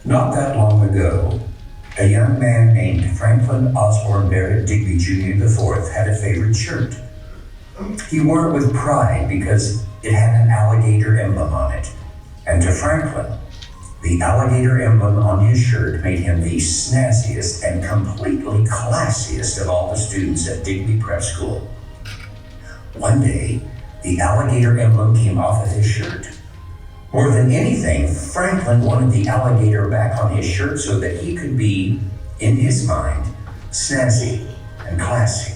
Not that long ago, a young man named Franklin Osborne Barrett Digby Jr. IV had a favorite shirt. He wore it with pride because it had an alligator emblem on it. And to Franklin, the alligator emblem on his shirt made him the snazziest and completely classiest of all the students at Digby Prep School. One day, the alligator emblem came off of his shirt. More than anything, Franklin wanted the alligator back on his shirt so that he could be, in his mind, snazzy and classy.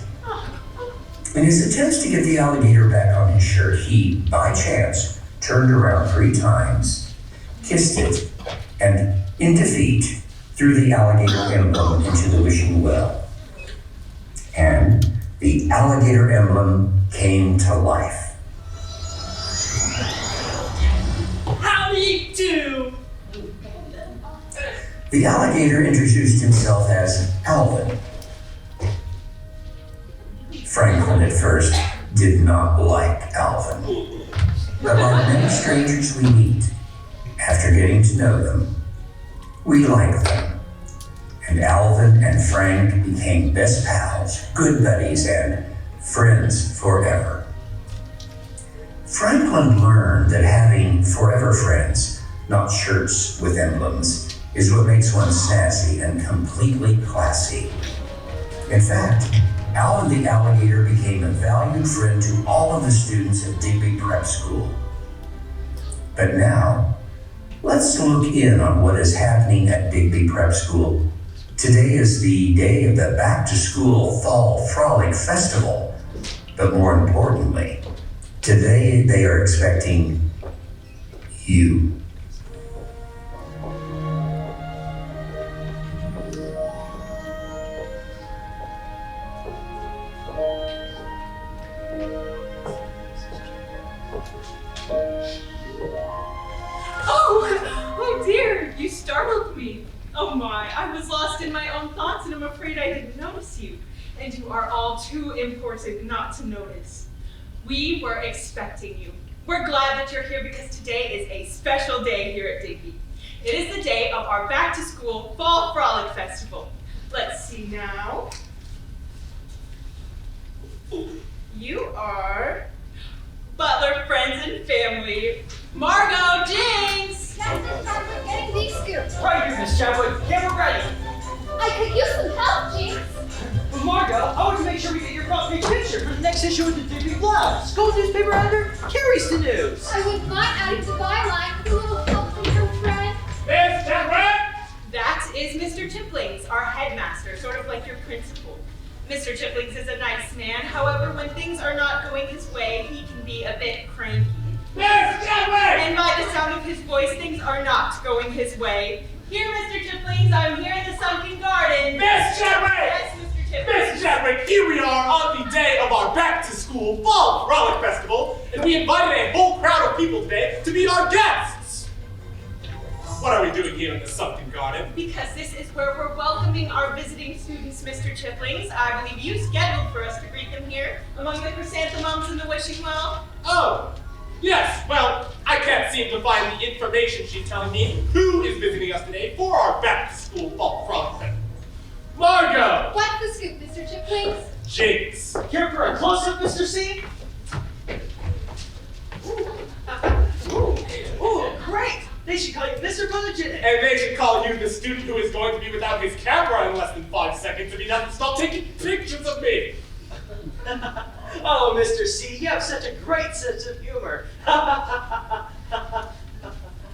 In his attempts to get the alligator back on his shirt, he, by chance, turned around 3 times, kissed it, and, in defeat, threw the alligator emblem into the wishing well. And the alligator emblem came to life. How do you do? The alligator introduced himself as Alvin. Franklin at first did not like Alvin. But like many strangers we meet, after getting to know them, we like them. And Alvin and Frank became best pals, good buddies, and friends forever. Franklin learned that having forever friends, not shirts with emblems, is what makes one snazzy and completely classy. In fact, Alvin the alligator became a valued friend to all of the students at Digby Prep School. But now, let's look in on what is happening at Digby Prep School. Today is the day of the Back to School Fall Frolic Festival. But more importantly, today they are expecting you. Oh dear, you startled me. Oh my, I was lost in my own thoughts and I'm afraid I didn't notice you. And you are all too important not to notice. We were expecting you. We're glad that you're here because today is a special day here at Digby. It is the day of our Back to School Fall Frolic Festival. Let's see now. You are Butler friends and family. Margot, Jinx! Captain Chadwick getting these scoops. Right here, Miss Chadwick. Get ready. I could use some help, Jinx. But Margo, I want to make sure we get your front page picture for the next issue of the Digby Blog. School newspaper editor carries the news. I wouldn't mind adding the byline with a little help from your friend. Miss Chadwick! That is Mr. Tipplings, our headmaster, sort of like your principal. Mr. Tipplings is a nice man, however, when things are not going his way, he can be a bit cranky. Miss Chadwick! And by the sound of his voice, things are not going his way. Here, Mr. Tipplings, I'm here in the sunken garden. Miss Chadwick! Yes, Mr. Tipplings. Miss Chadwick, here we are on the day of our Back to School Fall Frolic Festival, and we invited a whole crowd of people today to be our guests. What are we doing here in the sunken garden? Because this is where we're welcoming our visiting students, Mr. Tipplings. I believe you scheduled for us to greet them here among the chrysanthemums and the wishing well. Oh, yes, well, I can't seem to find the information she's telling me who is visiting us today for our Back to School Fall Frolic Festival. Margo! What's the scoop, Mr. Tipplings? Jinx! Here for a close-up, Mr. C? Ooh, great! They should call you Mr. Photogenic. And they should call you the student who is going to be without his camera in less than 5 seconds if he doesn't stop taking pictures of me. Oh, Mr. C, you have such a great sense of humor.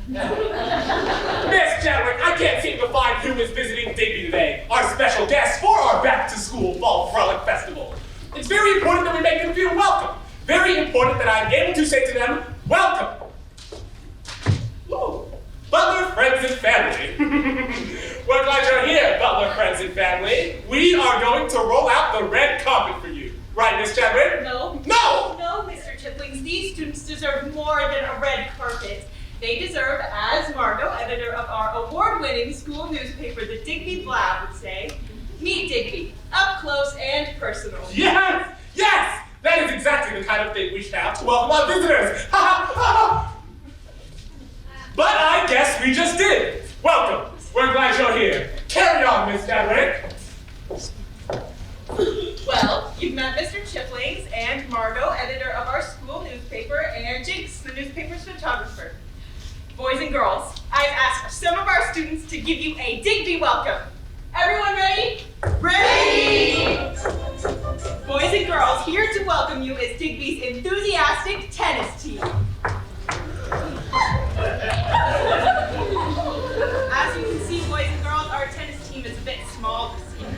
Miss Chadwick, I can't seem to find who is visiting Digby today, our special guests for our Back to School Fall Frolic Festival. It's very important that we make them feel welcome. Very important that I'm able to say to them, welcome. family. We're glad you're here, Butler friends and family. We are going to roll out the red carpet for you. Right, Miss Chadwick? No. No! No, Mr. Chiplings, these students deserve more than a red carpet. They deserve, as Margot, editor of our award-winning school newspaper, the Digby Blab, would say, meet Digby, up close and personal. Yes! Yes! That is exactly the kind of thing we should have to welcome our visitors. But I guess we just did. Welcome. We're glad you're here. Carry on, Miss Chadwick. Well, you've met Mr. Chiplings and Margot, editor of our school newspaper, and Jinx, the newspaper's photographer. Boys and girls, I've asked some of our students to give you a Digby welcome. Everyone ready? Ready! Boys and girls, here to welcome you is Digby's enthusiastic tennis team. As you can see, boys and girls, our tennis team is a bit small this year.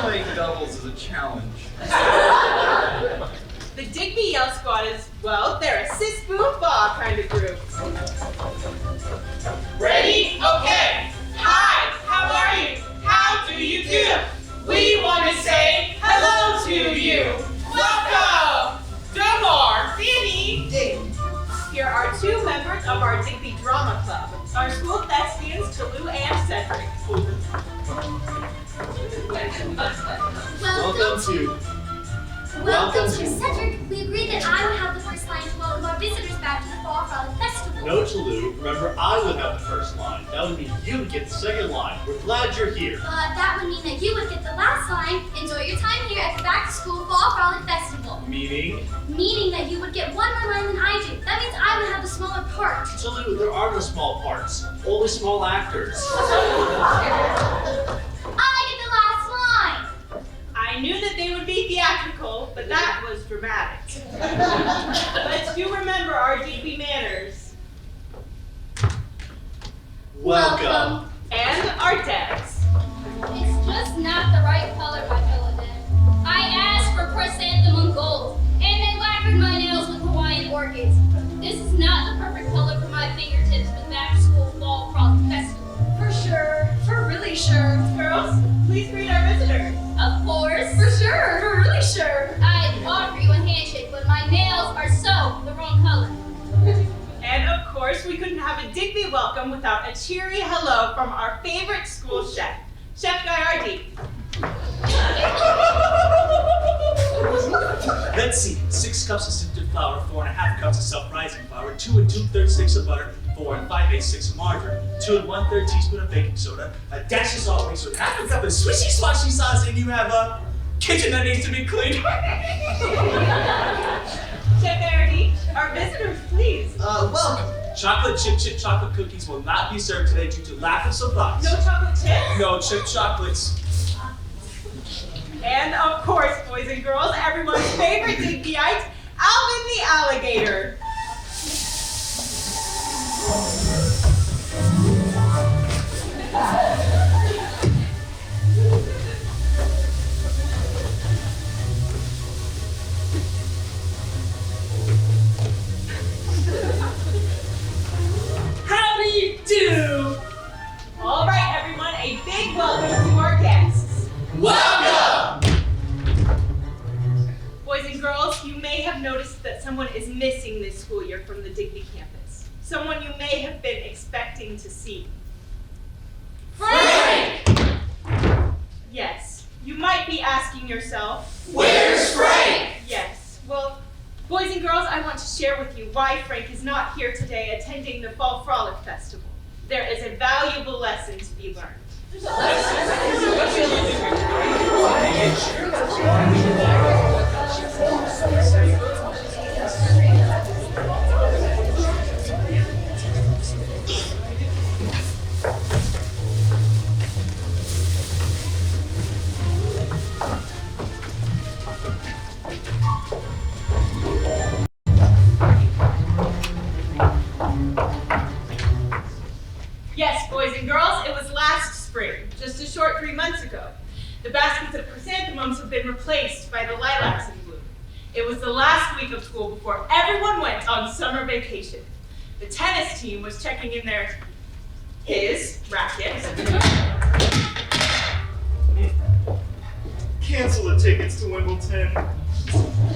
Playing doubles is a challenge. The Digby Yell Squad is, well, they're a sis boom ba kind of group. Ready? Okay. Hi, how are you? How do you do? We want to say hello to you. Welcome. Domar, Fanny, Digby. Here are two members of our Digby Drama Club, our school thespians, Talou and Cedric. Welcome to Cedric. We agreed that I would have the first line to welcome our visitors back to the Fall Frolic Festival. No, Talou. Remember, I would have the first line. That would mean you would get the second line. We're glad you're here. That would mean that you would get the last line. Enjoy your time here at the Back to School Fall Frolic Festival. Meaning? Meaning that you would get one more line than I do. That means I would have the smaller part. Talou, there are no small parts. Only small actors. I get the last line. I knew that they would be theatrical, but that was dramatic. Let's do remember our Digby manners. Welcome. And our decks. It's just not the right color, my fellow dead. I asked for chrysanthemum gold, and they lacquered my nails with Hawaiian orchids. This is not the perfect color for my fingertips for the Back to School Fall Frolic Festival. For sure. For really sure. Girls, please greet our visitors. Of course. For sure. For really sure. I'd offer you a handshake, but my nails are so the wrong color. And of course, we couldn't have a Digby welcome without a cheery hello from our favorite school chef, Chef Guyardi. Let's see. 6 cups of sifted flour, 4½ cups of self-rising flour, 2 2/3 sticks of butter, 4 5/8 of margarine, 2 1/3 teaspoon of baking soda, a dash of salt mixed with ½ a cup of swishy swashy sauce, and you have a kitchen that needs to be cleaned. Chef Guyardi, our visitors, please. Welcome. Chocolate chip chocolate cookies will not be served today due to lack of supplies. No chocolate chips? No chip chocolates. And of course, boys and girls, everyone's favorite Digbyite, Alvin the alligator. How do you do? All right, everyone, a big welcome to our guests. Welcome! Boys and girls, you may have noticed that someone is missing this school year from the Digby campus. Someone you may have been expecting to see. Frank! Yes, you might be asking yourself, Where's Frank? yes, well, boys and girls, I want to share with you why Frank is not here today attending the Fall Frolic Festival. There is a valuable lesson to be learned. Yes, boys and girls, it was last spring, just a short 3 months ago. The baskets of chrysanthemums have been replaced by the lilacs in bloom. It was the last week of school before everyone went on summer vacation. The tennis team was checking in their his racket. Cancel the tickets to Wimbledon.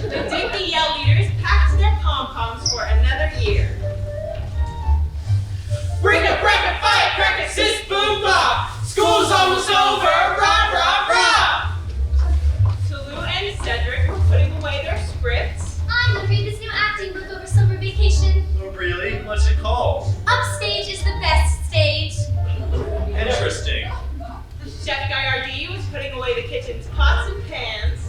The Digby Yell leaders packed their pom-poms for another year. Bring a bracket, firecracker, sis, boom, bop. School's almost over, rah, rah, rah. Tulu and Cedric were putting away their scripts. I'm gonna read this new acting book over summer vacation. Oh, really? What's it called? Upstage is the best stage. Interesting. Chef Gayardi was putting away the kitchen's pots and pans.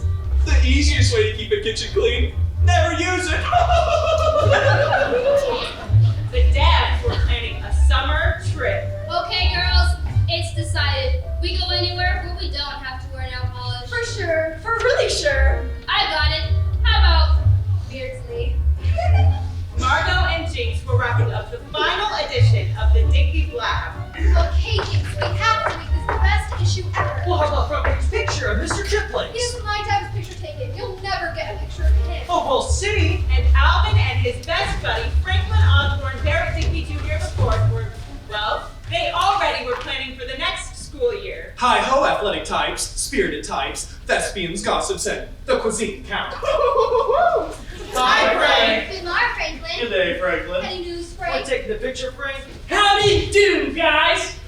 The easiest way to keep a kitchen clean, never use it. The Debs were planning a summer trip. Okay, girls, it's decided. We go anywhere where we don't have to wear nail polish. For sure. For really sure. I got it. How about Beardsley? Margot and Jinx were wrapping up the final edition of the Digby Blab. Okay, Jinx, we have to make this the best issue ever. Well, how about front page picture of Mr. Triplets? He doesn't like to have his picture taken. You'll never get a picture of him. Oh, we'll see. And Alvin and his best buddy, Franklin Osborne Barrett Digby Jr. IV were, well, they already were planning for the next school year. Hi-ho, athletic types, spirited types, thespians, gossips, and the cuisine count. Hi, Frank. Good morning, Franklin. Good day, Franklin. Any news, Want Frank? to take the picture, Frank? Howdy do, guys.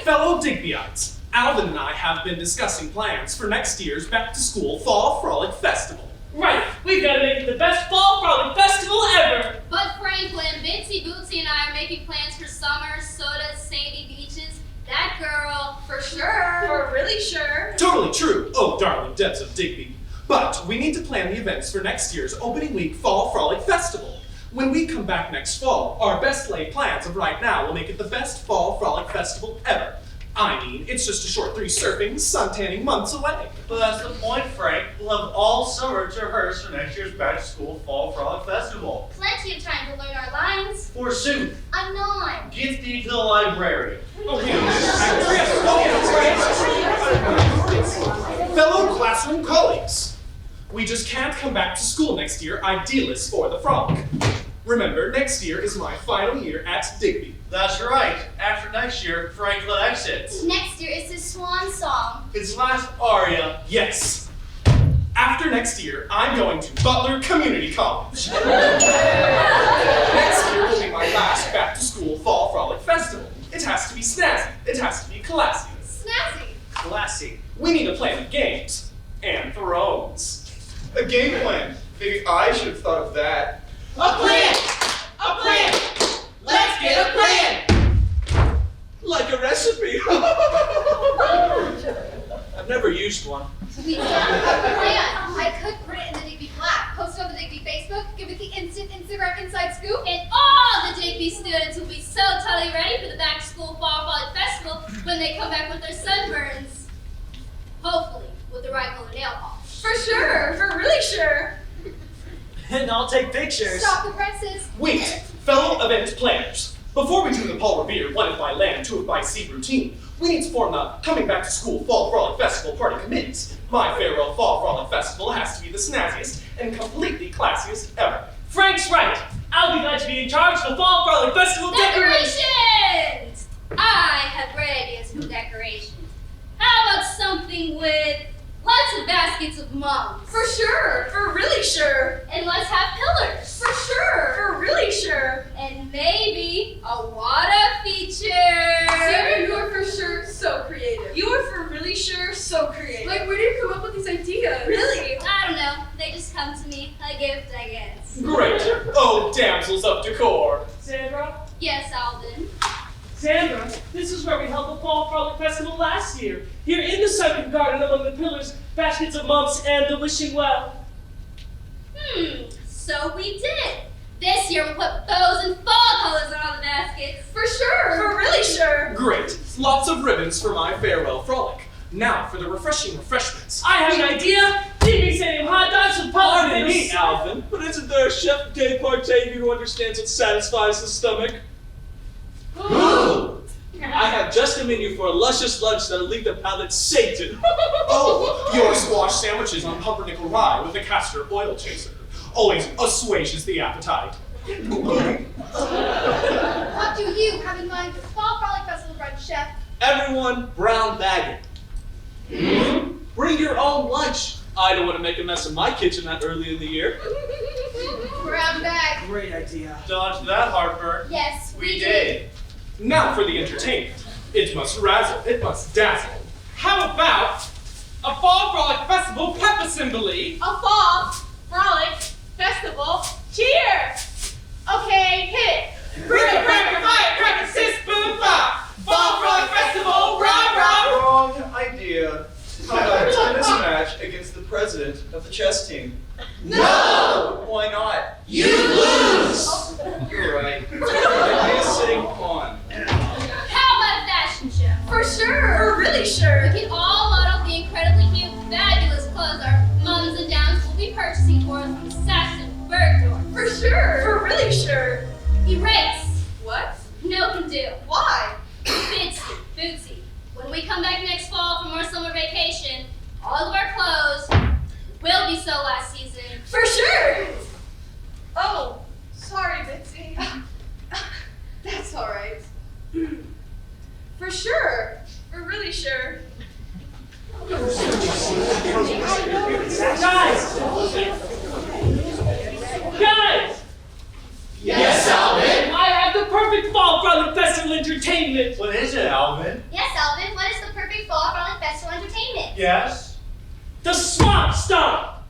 Fellow Digbyites, Alvin and I have been discussing plans for next year's back-to-school Fall Frolic Festival. Right, we've got to make it the best fall frolic festival ever. But Franklin, Bitsy, Bootsy, and I are making plans for summer, sodas, sandy beaches. That girl, for sure. For really sure. Totally true, oh darling Debs of Digby. But we need to plan the events for next year's opening week Fall Frolic Festival. When we come back next fall, our best laid plans of right now will make it the best Fall Frolic Festival ever. I mean, it's just a short 3 surfing, sun tanning months away. But that's the point, Frank. We'll have all summer to rehearse for next year's back-to-school Fall Frolic Festival. Plenty of time to learn our lines. Forsooth, I'm not. get thee to the library. Fellow classroom colleagues, we just can't come back to school next year idealists for the frolic. Remember, next year is my final year at Digby. That's right. After next year, Franklin exits. Next year is his swan song. His last aria. Yes. After next year, I'm going to Butler Community College. Next year will be my last back-to-school Fall Frolic Festival. It has to be snazzy. It has to be classy. Snazzy. Classy. We need a plan of games and thrones. A game plan. Maybe I should have thought of that. A plan! A plan! Let's get a plan! Like a recipe. I've never used one. We don't have a plan. I could put it in the Digby Black, post it on the Digby Facebook, give it the instant Instagram inside scoop, And all the Digby students will be so totally ready for the back-to-school Fall Frolic Festival when they come back with their sunburns. Hopefully, with the right color nail polish. for sure. For really sure. And I'll take pictures. Stop the presses. Wait, fellow event planners. Before we do the Paul Revere 1 by land, 2 by sea routine, we need to form the Coming Back to School Fall Frolic Festival party committees. My farewell Fall Frolic Festival has to be the snazziest and completely classiest ever. Frank's right. I'll be glad to be in charge of the Fall Frolic Festival decorations. Decorations! I have great ideas for decorations. How about something with lots of baskets of mums? For sure. For really sure. And let's have pillars. For sure. For really sure. And maybe a water feature. Sarah, you are for sure so creative. You are for really sure so creative. Like, where did you come up with these ideas? Really? I don't know. They just come to me. A gift, I guess. Great. Oh, damsels of decor. Sandra? Yes, Alden. Sandra, this is where we held the Fall Frolic Festival last year. Here in the sunken garden among the pillars, baskets of mumps, and the wishing well. So we did. This year we'll put bows and fall colors on all the baskets. For sure. For really sure. Great. Lots of ribbons for my farewell frolic. Now for the refreshing refreshments. I have an idea. DB Stadium hot dogs with Pardon me, politics. Alvin, but isn't there a chef de partie who understands what satisfies the stomach? I have just a menu for a luscious lunch that'll leave the palate sated. Oh, your squash sandwiches on pumpernickel rye with a castor oil chaser. Always assuages the appetite. What do you have in mind Everyone brown bag it. Bring your own lunch. I don't want to make a mess of my kitchen that early in the year. Brown bag. Great idea. Dodge that, Harper. Yes, We did. Now for the entertainment. It must razzle, it must dazzle. How about a Fall Frolic Festival pep assembly? A fall frolic festival cheer. Okay, hit it. Cracker, cracker, firecracker, sis, boom, pop. Fall frolic festival, rah, rah. Wrong idea. How about a tennis match against the president of the chess team? No! Why not? You lose! You're right. It'd be a sitting pawn. How about a fashion show? For sure! For really sure! We can all model the incredibly cute, fabulous clothes our mums and downs will be purchasing for us from Saxon Bergdorf. For sure! For really sure! Erase. What? No can do. Why? Bitsy, bootsy. When we come back next fall from our summer vacation, all of our clothes will be so last season. For sure! Oh, sorry, Bitsy. That's alright. For sure! For really sure. Guys! Yes, Alvin? I have the perfect Fall Frolic Festival entertainment! What is it, Alvin? Yes, Alvin, what is the perfect fall frolic festival entertainment? Yes? The Swamp Stomp!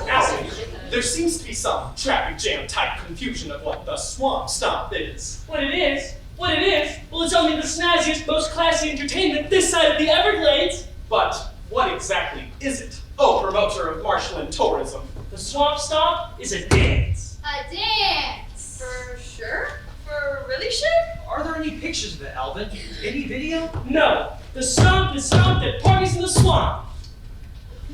Alvin, there seems to be some traffic jam type confusion of what the Swamp Stomp is. What it is? Well, it's only the snazziest, most classy entertainment this side of the Everglades. But what exactly is it? Oh, promoter of marshland tourism. The Swamp Stomp is a dance. A dance. For sure? For really sure? Are there any pictures of it, Alvin? Any video? No, the stomp is stomped at parties in the swamp.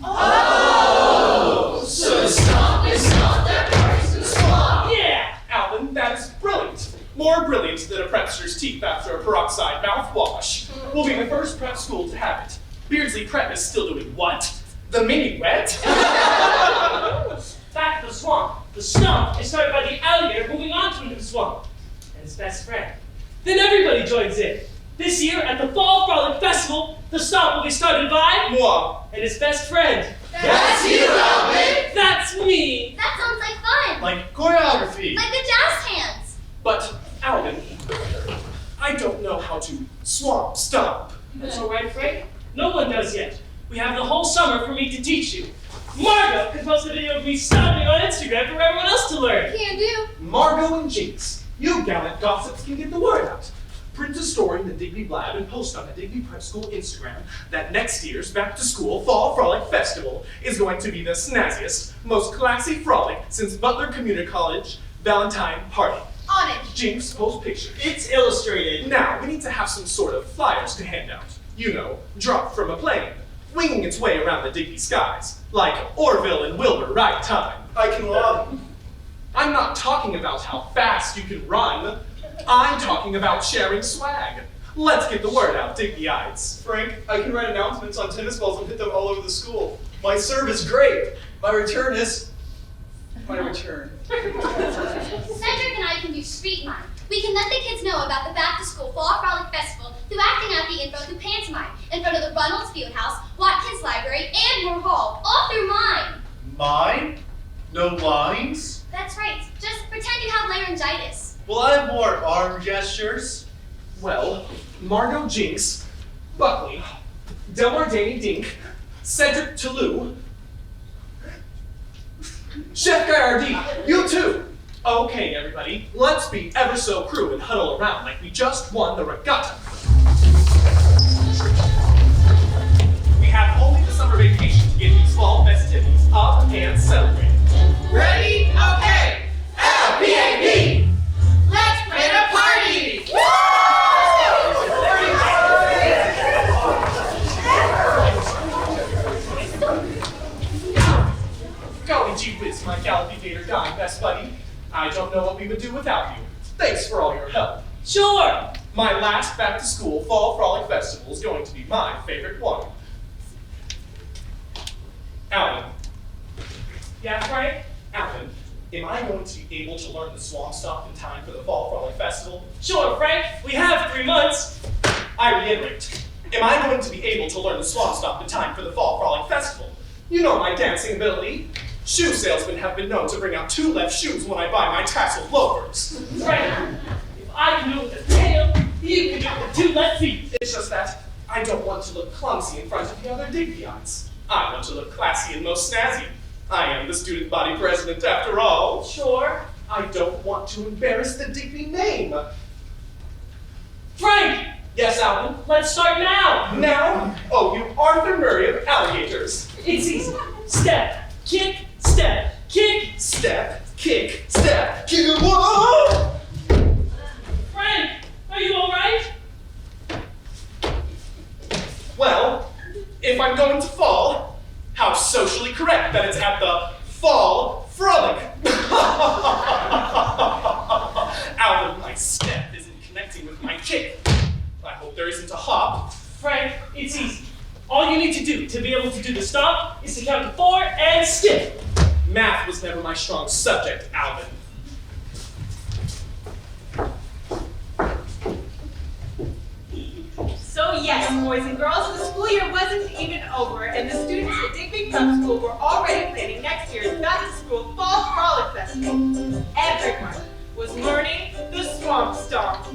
Oh! So the stomp is stomped at parties in the swamp. Yeah! Alvin, that is brilliant. More brilliant than a prepster's teeth after a peroxide mouthwash. We'll be the first prep school to have it. Beardsley Prep is still doing what? The minuet? Back to the swamp. The stomp is started by the alligator moving on to the swamp and his best friend. Then everybody joins in. This year at the Fall Frolic Festival, the stomp will be started by Moi. and his best friend. That's you, Alvin! That's me. That sounds like fun. Like choreography. Like the jazz hands. But, Alvin, I don't know how to swamp stomp. That's all right, Frank. No one does yet. We have the whole summer for me to teach you. Margot can post a video of me stomping on Instagram for everyone else to learn. Can do. Margot and Jinx, you gallant gossips can get the word out. Print a story in the Digby Blab and post on the Digby Prep School Instagram that next year's Back to School Fall Frolic Festival is going to be the snazziest, most classy frolic since Butler Community College Valentine Party. On it. Jinx, post pictures. It's illustrated. Now, we need to have some sort of flyers to hand out. You know, dropped from a plane, winging its way around the Digby skies, like Orville and Wilbur right time. I can love. I'm not talking about how fast you can run. I'm talking about sharing swag. Let's get the word out, Digbyites. Frank, I can write announcements on tennis balls and hit them all over the school. My serve is great. My return is... my return. Cedric and I can do street mime. We can let the kids know about the Back to School Fall Frolic Festival through acting out the info through pantomime in front of the Runnalls Fieldhouse, Watkins Library, and Moore Hall, all through mime. Mine? No lines? That's right. Just pretend you have laryngitis. Will I have more arm gestures? Well, Margot Jinx, Buckley, Delmar Danny Dink, Cedric Toulouse, Chef Gayardi, you too! Okay, everybody, let's be ever so crew and huddle around like we just won the regatta. We have only the summer vacation to get these fall festivities up and celebrated. Ready? Okay. LPAP! Let's plan a party! Golly gee whiz, my galligator guy, best buddy. I don't know what we would do without you. Thanks for all your help. Sure. My last back to school Fall Frolic Festival is going to be my favorite one. Alan. Yeah, Frank? Alan, Am I going to be able to learn the swamp stomp in time for the Fall Frolic Festival? Sure, Frank. We have 3 months. I reiterate, am I going to be able to learn the swamp stomp in time for the Fall Frolic Festival? You know my dancing ability. Shoe salesmen have been known to bring out 2 left shoes when I buy my tasseled loafers. Frank, if I can do it with the tail, you can do it with 2 left feet. It's just that I don't want to look clumsy in front of the other Digbyites. I want to look classy and most snazzy. I am the student body president after all. Sure. I don't want to embarrass the Digby name. Frank! Yes, Alan? Let's start now. Now? Oh, you Arthur Murray of alligators. It's easy. Step, kick, step, kick. Step, kick, step, kick. Whoa! Frank, are you all right? Well, if I'm going to fall, how socially correct that it's at the Fall Frolic. Alan, my step isn't connecting with my kick. I hope there isn't a hop. Frank, it's easy. All you need to do to be able to do the stomp is to count to 4 and skip. Math was never my strong subject, Alvin. So yes, boys and girls, the school year wasn't even over, and the students at Digby Prep School were already planning next year's back-to-school Fall Frolic Festival. Everyone was learning the swamp stomp.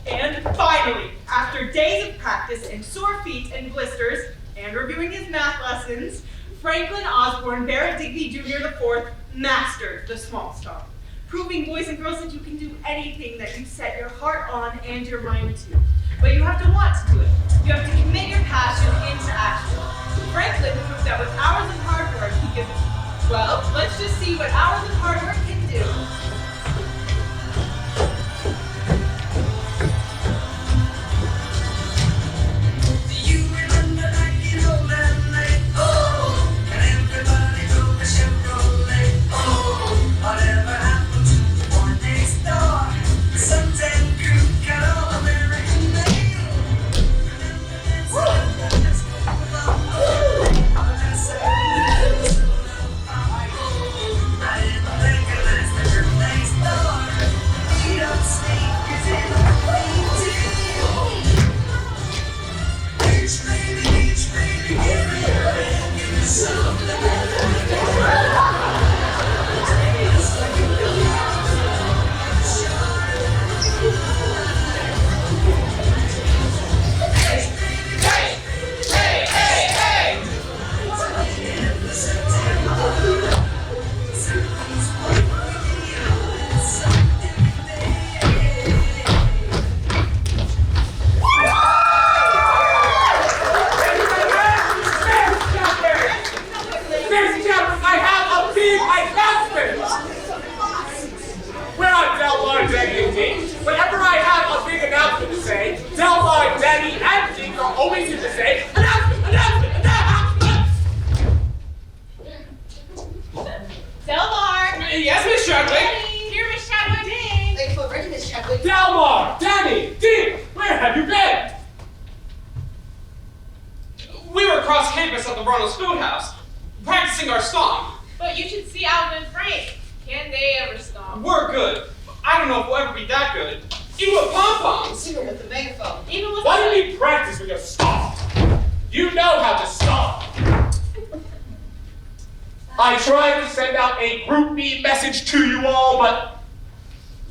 And finally, after days of practice and sore feet and blisters, and reviewing his math lessons, Franklin Osborne Barrett Digby Jr. IV mastered the swamp stomp, proving, boys and girls, that you can do anything that you set your heart on and your mind to. But you have to want to do it. You have to commit your passion into action. Franklin proved that with hours of hard work, he could. Well, let's just see what hours of hard work can do. Whenever I have a big announcement to say, Delmar, Denny, and Deke are always here to say, announcement, announcement, announcement! Delmar! Yes, Miss Chadwick? Here, Miss Chadwick. Thanks for bringing this, Chadwick. Delmar, Denny, Deke, where have you been? We were across campus at the Runnalls food house, practicing our stomp. But you should see Alvin and Frank. Can they ever stomp? We're good. I don't know if we'll ever be that good. Even with pom-poms. Even with the megaphone. Even with Why do you need practice with your stomp? You know how to stomp. I tried to send out a group me message to you all, but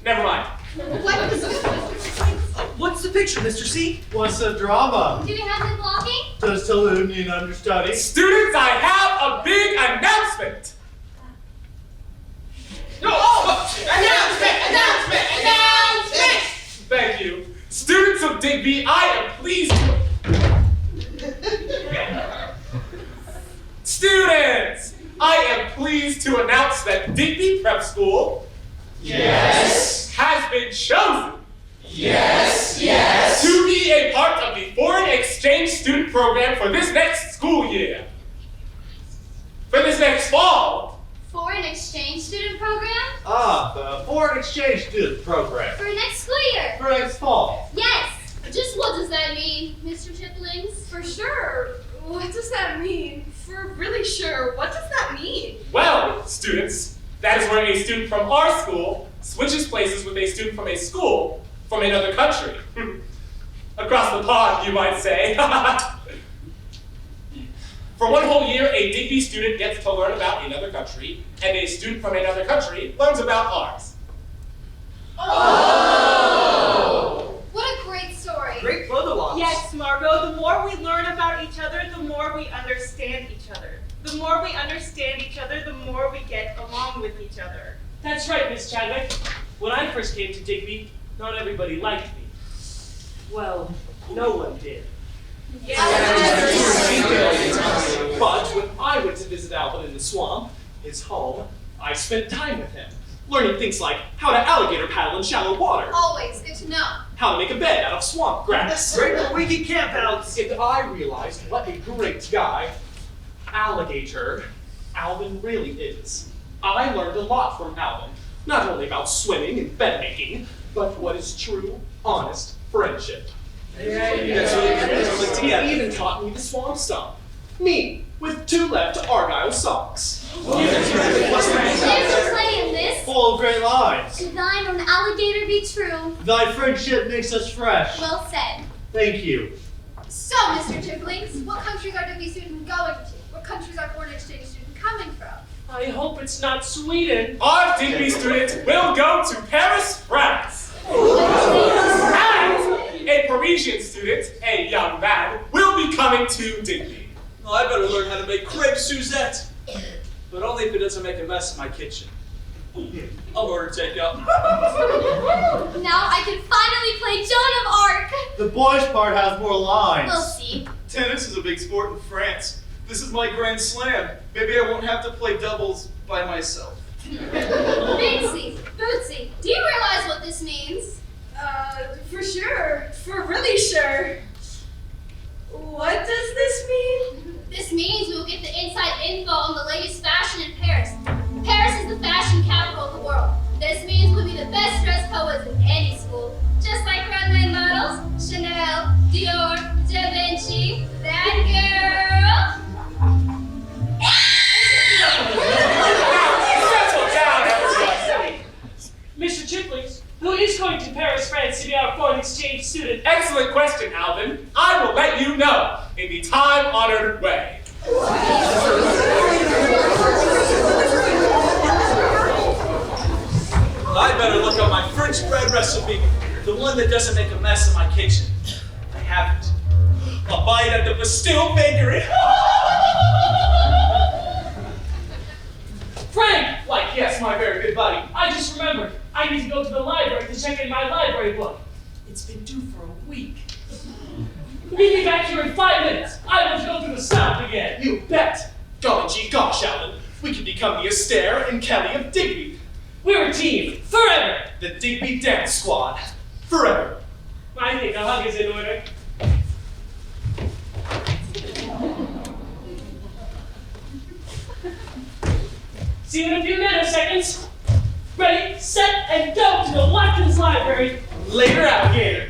never mind. What's the picture, Mr. C? What's the drama? Do we have the blocking? Does salute mean understudy? Students, I have a big announcement. Announcement! Thank you. Students of Digby, I am pleased to... Students, I am pleased to announce that Digby Prep School has been chosen to be a part of the foreign exchange student program for this next school year. For this next fall. Foreign exchange student program? The foreign exchange student program. For next school year? For next fall. Yes! Just what does that mean, Mr. Chiplings? For sure. What does that mean? For really sure, what does that mean? Well, students, that is where a student from our school switches places with a student from a school from another country. Across the pond, you might say. For one whole year, a Digby student gets to learn about another country, and a student from another country learns about ours. Oh! What a great story. Great photo ops. Yes, Margot, the more we learn about each other, the more we understand each other. The more we understand each other, the more we get along with each other. That's right, Miss Chadwick. When I first came to Digby, not everybody liked me. Well, no one did. But when I went to visit Alvin in the swamp, his home, I spent time with him, learning things like how to alligator paddle in shallow water, Always good to know. how to make a bed out of swamp grass. Great little weekend campouts. And I realized what a great guy, alligator, Alvin really is. I learned a lot from Alvin, not only about swimming and bed making, but what is true, honest friendship. He even taught me the swamp stomp. Me, with 2 left Argyle socks. There's a play in this. Full of great lines. To thine own alligator be true. Thy friendship makes us fresh. Well said. Thank you. So, Mr. Chiplings, what countries are Digby student going to? What countries are foreign exchange student coming from? I hope it's not Sweden. Our Digby student will go to Paris, France. And a Parisian student, a young man, will be coming to Digby. Well, I better learn how to make crepe Suzette. But only if it doesn't make a mess in my kitchen. I'll order takeout. Now I can finally play Joan of Arc. The boys' part has more lines. We'll see. Tennis is a big sport in France. This is my grand slam. Maybe I won't have to play doubles by myself. Bootsy, Bootsy, do you realize what this means? For sure. For really sure. What does this mean? This means we will get the inside info on the latest fashion in Paris. Paris is the fashion capital of the world. This means we'll be the best dressed poets in any school. Just like runway models, Chanel, Dior, Da Vinci, that girl. Settle down, everybody. Mr. Chiplings, who is going to Paris, France to be our foreign exchange student? Excellent question, Alvin. I will let you know in the time-honored way. I better look up my French bread recipe. The one that doesn't make a mess in my kitchen. I have it. A bite at the Bastille Bakery. Frank! Like, yes, my very good buddy. I just remembered. I need to go to the library to check in my library book. It's been due for a week. Meet me back here in 5 minutes. I want to go through the stop again. You bet. Golly gee gosh, Alvin. We can become the Astaire and Kelly of Digby. We're a team, forever. The Digby Dance Squad. Forever. I think a hug is in order. See you in a few nanoseconds. Ready, set, and go to the Watkins Library. Later, alligator.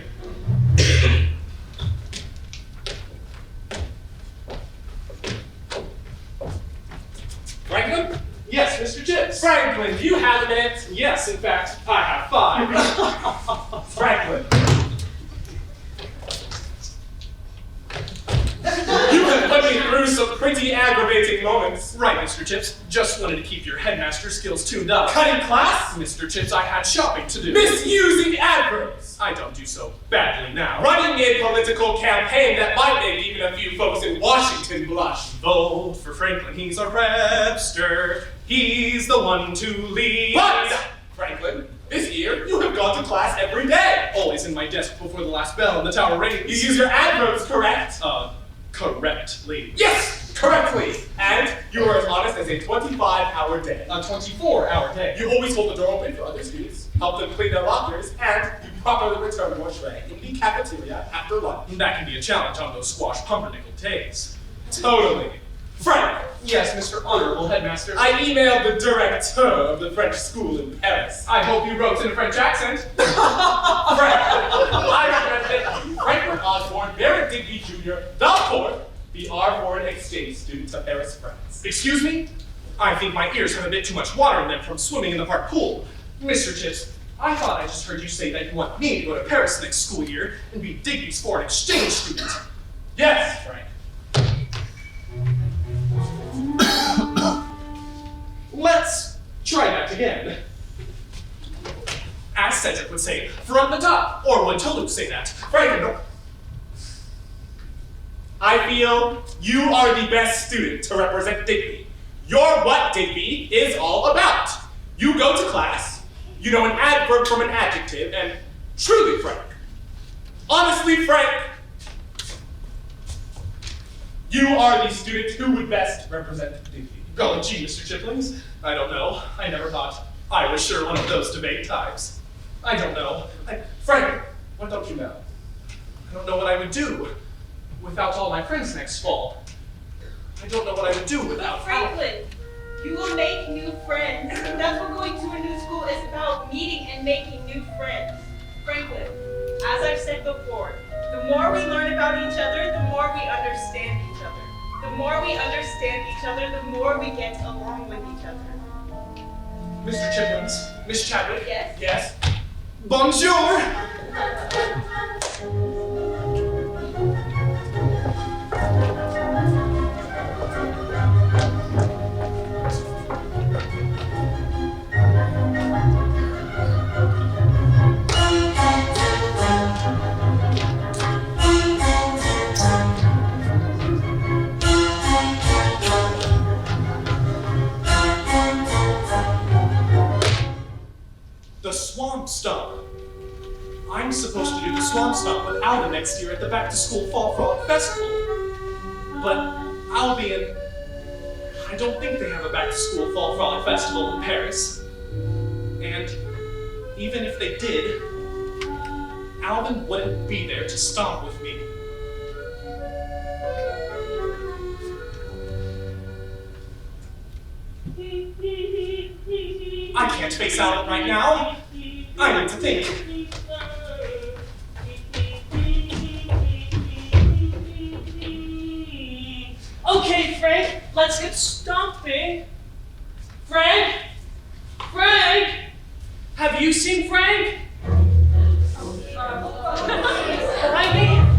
Franklin? Yes, Mr. Chips. Franklin, do you have a minute? Yes, in fact, I have 5. Franklin. You have put me through some pretty aggravating moments. Right, Mr. Chips. Just wanted to keep your headmaster skills tuned up. Cutting class? Mr. Chips, I had shopping to do. Misusing adverbs. I don't do so badly now. Running a political campaign that might make even a few folks in Washington blush. Vote for Franklin, he's our repster. He's the one to lead. But, Franklin, this year you have gone to class every day. Always in my desk before the last bell and the tower rings. You use your adverbs correct? Correctly. Yes, correctly. And you are as honest as a 25-hour day. A 24-hour day. You always hold the door open for other students, help them clean their lockers, and you properly return your tray in the cafeteria after lunch. That can be a challenge on those squash pumpernickel days. Totally. Frank, Yes, Mr. Honorable Headmaster. I emailed the director of the French school in Paris. I hope you wrote in a French accent. Frank, I recommend that you, Franklin Osborne, Barrett Digby Jr., the fourth, be our foreign exchange student to Paris, France. Excuse me? I think my ears have a bit too much water in them from swimming in the park pool. Mr. Chips, I thought I just heard you say that you want me to go to Paris next school year and be Digby's foreign exchange student. Yes, Frank. Let's try that again. As Cedric would say, from the top, or would Toulouse say that? Franklin, I feel you are the best student to represent Digby. You're what Digby is all about. You go to class, you know an adverb from an adjective, and truly, Frank, honestly, Frank, you are the student who would best represent Digby. Oh, gee, Mr. Chiplings, I don't know. I never thought I was sure one of those debate types. I don't know. Frank, what don't you know? I don't know what I would do without all my friends next fall. I don't know what I would do without Franklin, you will make new friends. That's what going to a new school is about, meeting and making new friends. Franklin, as I've said before, the more we learn about each other, the more we understand each other. The more we understand each other, the more we get along with each other. Mr. Chiplings, Miss Chadwick. Yes? Yes? Bonjour! The Swamp Stomp. I'm supposed to do the Swamp Stomp with Alvin next year at the Back to School Fall Frolic Festival. But Albion, I don't think they have a Back to School Fall Frolic Festival in Paris. And even if they did, Alvin wouldn't be there to stomp with me. I can't face Alvin right now. I need to think. Okay, Frank, let's get stomping. Frank? Frank? Have you seen Frank? I mean...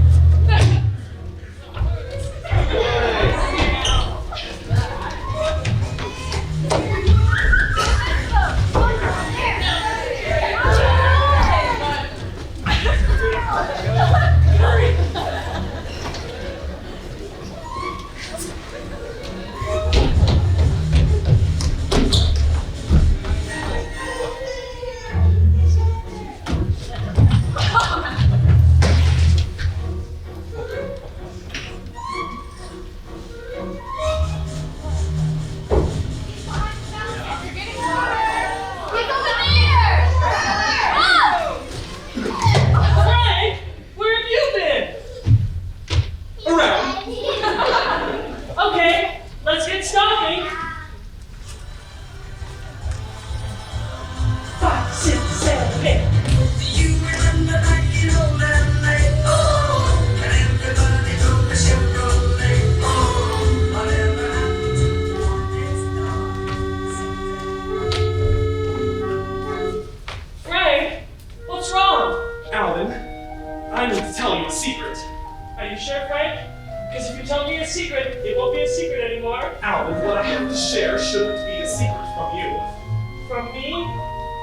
it won't be a secret anymore. Alvin, what I have to share shouldn't be a secret from you. From me?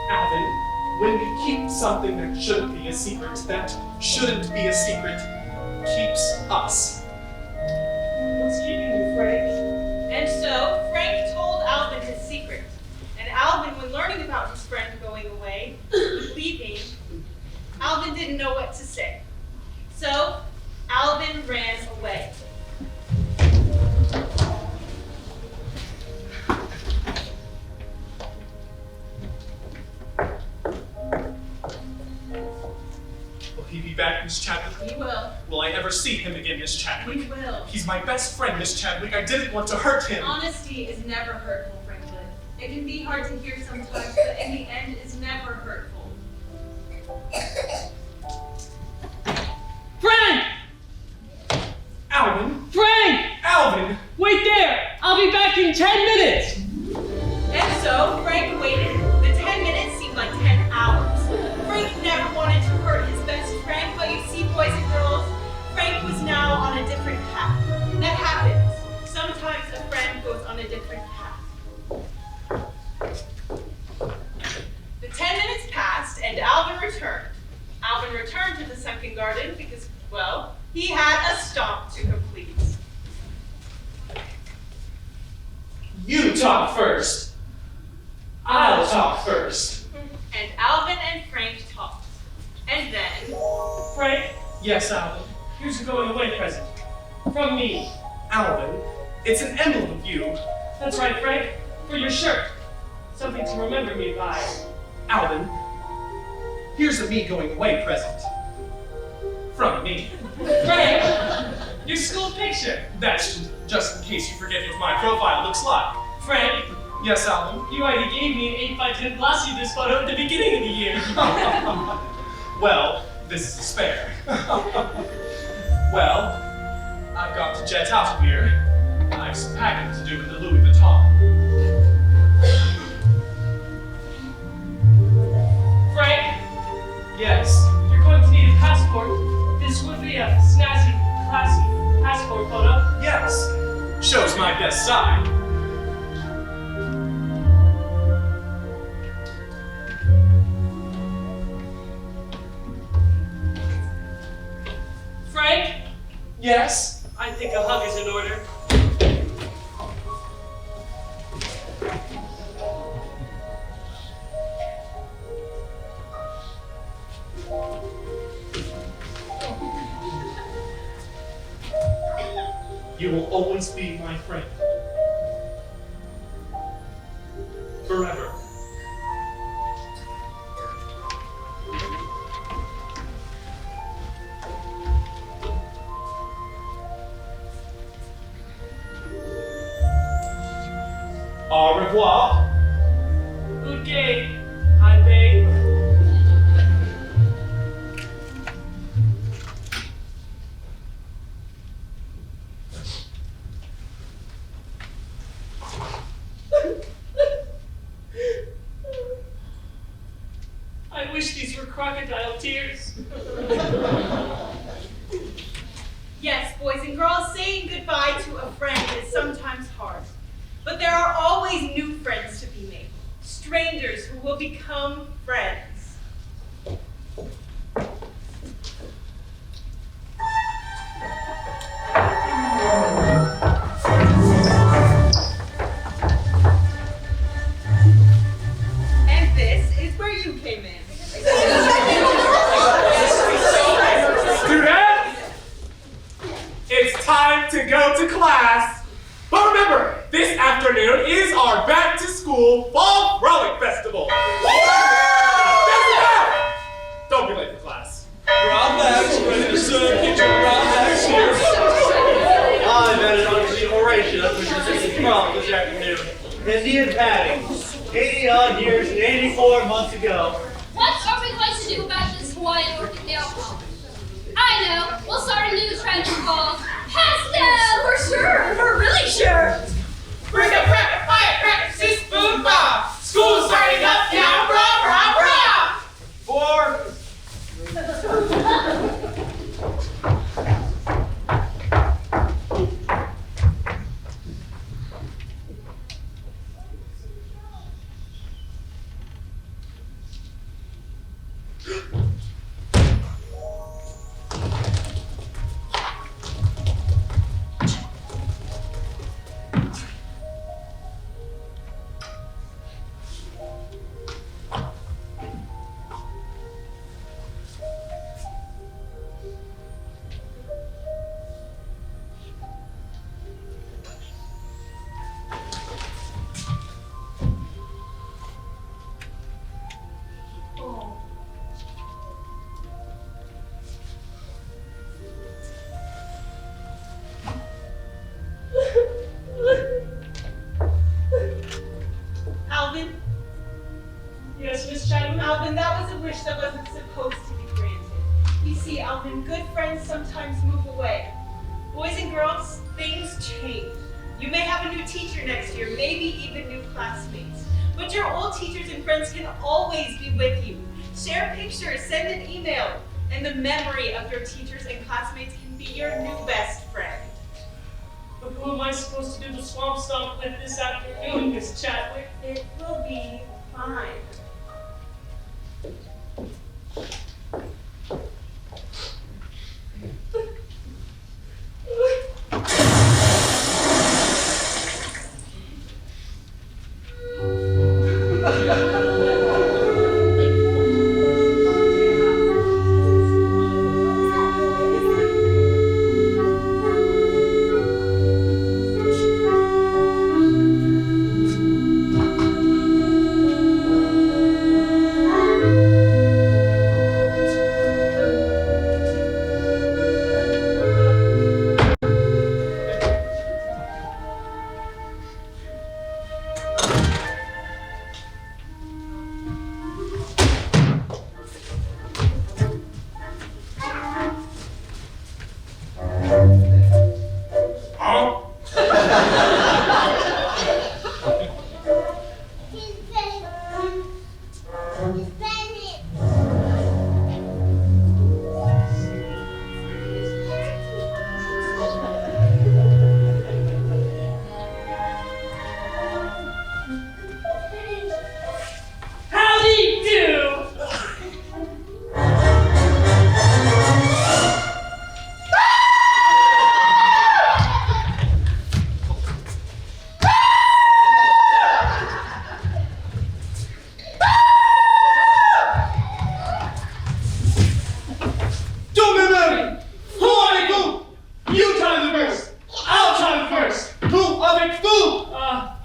Alvin, when we keep something that shouldn't be a secret, that shouldn't be a secret, keeps us. What's keeping you, Frank? And so, Frank told Alvin his secret. And Alvin, when learning about his friend going away, leaving, Alvin didn't know what to say. So, Alvin ran away. Will he be back, Miss Chadwick? He will. Will I ever see him again, Miss Chadwick? He will. He's my best friend, Miss Chadwick. I didn't want to hurt him. Honesty is never hurtful, Franklin. It can be hard to hear sometimes, but in the end, it's never hurtful. Frank! Alvin? Frank! Alvin! Wait there! I'll be back in 10 minutes! And so, Frank waited. The 10 minutes seemed like 10 hours. Frank never wanted to hurt his best friend, but you see, boys and girls, Frank was now on a different path. That happens. Sometimes a friend goes on a different path. The 10 minutes passed, and Alvin returned. Alvin returned to the sunken garden because, well, he had a stomp to complete. You talk first. I'll talk first. And Alvin and Frank talked. And then, Frank, Yes, Alvin. here's a going away present. From me. Alvin, it's an emblem of you. That's right, Frank. For your shirt. Something to remember me by. Alvin, here's a me going away present. From me. Frank! Your school picture. That's just in case you forget what my profile looks like. Frank, Yes, Alvin? you already gave me an 8x10 glossy of this photo at the beginning of the year. Well, this is a spare. Well, I've got to jet out of here. I've some packing to do in the Louis Vuitton. Frank, Yes. you're going to need a passport. This would be a snazzy, classy passport photo. Yes. Shows my best side. Frank, Yes. I think a hug is in order. You will always be my friend. Forever. Au revoir. Okay, I beg. I wish these were crocodile tears. yes, boys and girls, saying goodbye to a friend is sometimes hard. But there are always new friends to be made. Strangers who will become friends. And this is where you came in. Students, it's time to go to class. But remember, this afternoon is our back to school fall frolic festival. Don't be late for class. Brown bags ready to serve. Get your brown bags here. I invented on oration, which is this prom this afternoon. Indian padding. 80 odd years and 84 months ago. What are we going to do about this Hawaiian orchid nail polish? I know. We'll start a new trend called pastel. For sure. We're really sure. Bring a cracker, firecracker, spoon bar. School's starting up now, rah, rah, rah. For wish that wasn't supposed to be granted. You see, Alvin, good friends sometimes move away. Boys and girls, things change. You may have a new teacher next year, maybe even new classmates. But your old teachers and friends can always be with you. Share pictures, send an email, and the memory of your teachers and classmates can be your new best friend. But who am I supposed to do the swamp stomp with this afternoon, Miss Chadwick? It will be fine.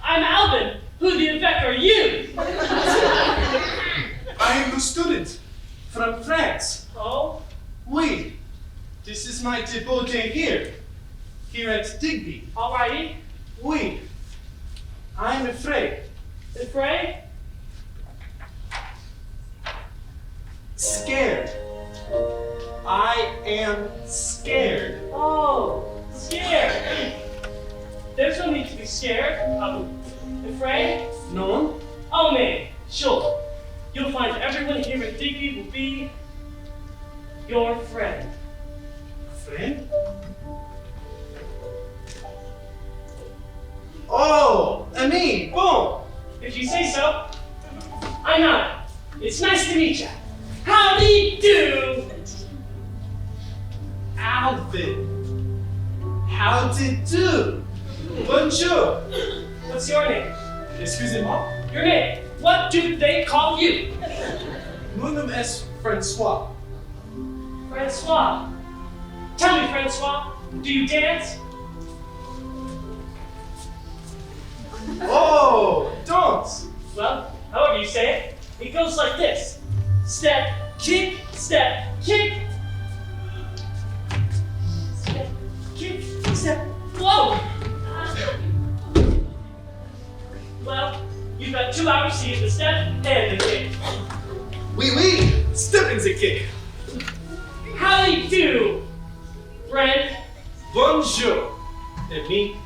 I'm Alvin. Who the heck are you? I am the student from France. Oh? Oui. This is my debut day here at Digby. Alrighty. Oui. I'm afraid. Afraid? Scared. I am scared. Oh, scared. There's no need to be scared. Afraid? No? Oh man, sure. You'll find everyone here at Digby will be your friend. Friend? Oh, ami, bon. If you say so. I'm not. It's nice to meet you. Howdy do? Alvin. How did do? Bonjour. What's your name? Excusez-moi. Your name. What do they call you? Mon nom est François. Francois. Tell me, Francois, do you dance? Oh, don't. Well, however you say it, it goes like this. Step, kick, step, kick. Step, kick, step, whoa! Well, you've got 2 hours to see the step and the kick. Oui, oui. Stepping's a kick. Howdy do, friend. Bonjour, ami.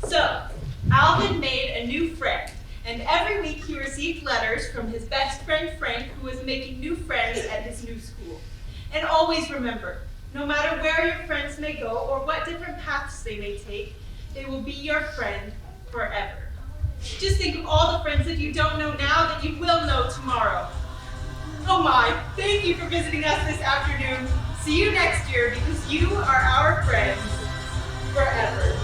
So, Alvin made a new friend, and every week he received letters from his best friend Frank, who was making new friends at his new school. And always remember, no matter where your friends may go or what different paths they may take, they will be your friend forever. Just think of all the friends that you don't know now that you will know tomorrow. Oh my, thank you for visiting us this afternoon. See you next year because you are our friends forever.